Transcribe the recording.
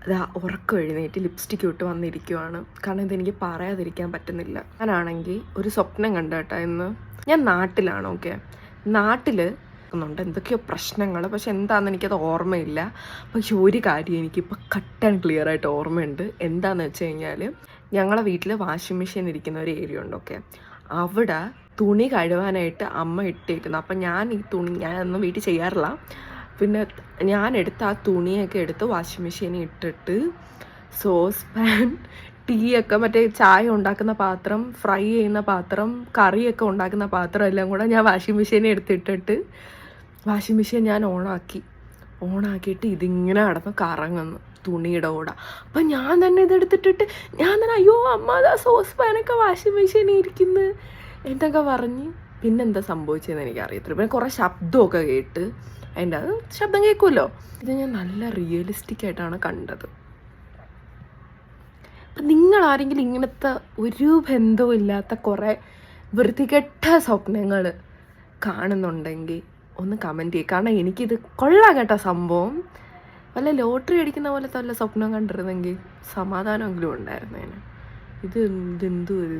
അത് ഉറക്കം എഴുന്നേറ്റ് ലിപ്സ്റ്റിക്ക് ഇട്ട് വന്നിരിക്കുവാണ്. കാരണം ഇതെനിക്ക് പറയാതിരിക്കാൻ പറ്റുന്നില്ല. ഞാനാണെങ്കിൽ ഒരു സ്വപ്നം കണ്ട കേട്ടോ ഇന്ന്. ഞാൻ നാട്ടിലാണ്. ഓക്കെ, നാട്ടിൽ ുണ്ട് എന്തൊക്കെയോ പ്രശ്നങ്ങൾ, പക്ഷെ എന്താണെന്ന് എനിക്കത് ഓർമ്മയില്ല. പക്ഷെ ഒരു കാര്യം എനിക്കിപ്പോൾ കട്ട് ആൻഡ് ക്ലിയർ ആയിട്ട് ഓർമ്മയുണ്ട്. എന്താണെന്ന് വെച്ച് കഴിഞ്ഞാൽ, ഞങ്ങളെ വീട്ടിൽ വാഷിംഗ് മെഷീൻ ഇരിക്കുന്ന ഒരു ഏരിയ ഉണ്ട്. ഓക്കെ, അവിടെ തുണി കഴുകാനായിട്ട് അമ്മ ഇട്ടിരുന്നു. അപ്പം ഞാനൊന്നും വീട്ടിൽ ചെയ്യാറില്ല. പിന്നെ ഞാൻ എടുത്ത് ആ തുണിയൊക്കെ എടുത്ത് വാഷിംഗ് മെഷീനിൽ ഇട്ടിട്ട് സോസ് പാൻ, ടീയൊക്കെ മറ്റേ ചായ ഉണ്ടാക്കുന്ന പാത്രം, ഫ്രൈ ചെയ്യുന്ന പാത്രം, കറിയൊക്കെ ഉണ്ടാക്കുന്ന പാത്രം എല്ലാം കൂടെ ഞാൻ വാഷിംഗ് മെഷീനിൽ എടുത്തിട്ടിട്ട് വാഷിംഗ് മെഷീൻ ഞാൻ ഓണാക്കിയിട്ട് ഇതിങ്ങനെ നടന്ന് കറങ്ങുന്നു തുണിയുടെ കൂടെ. അപ്പം ഞാൻ തന്നെ ഇതെടുത്തിട്ടിട്ട് ഞാൻ തന്നെ അയ്യോ അമ്മ അതാ സോസ് പാനൊക്കെ വാഷിംഗ് മെഷീനിൽ ഇരിക്കുന്നു എന്തൊക്കെ പറഞ്ഞ്. പിന്നെന്താ സംഭവിച്ചതെന്ന് എനിക്കറിയത്തില്ല. പിന്നെ കുറേ ശബ്ദമൊക്കെ കേട്ട് അതിൻ്റെ അത് ശബ്ദം കേൾക്കുമല്ലോ. ഇത് ഞാൻ നല്ല റിയലിസ്റ്റിക് ആയിട്ടാണ് കണ്ടത്. അപ്പം നിങ്ങളാരെങ്കിലും ഇങ്ങനത്തെ ഒരു ബന്ധവും ഇല്ലാത്ത കുറേ വൃത്തികെട്ട സ്വപ്നങ്ങൾ കാണുന്നുണ്ടെങ്കിൽ ഒന്ന് കമൻറ്റ് ചെയ്യുക. കാരണം എനിക്കിത് കൊള്ളാം കേട്ടോ സംഭവം. വല്ല ലോട്ടറി അടിക്കുന്ന പോലത്തെ വല്ല സ്വപ്നം കണ്ടിരുന്നെങ്കിൽ സമാധാനമെങ്കിലും ഉണ്ടായിരുന്നേനെ. ഇതെന്തോ ഒരു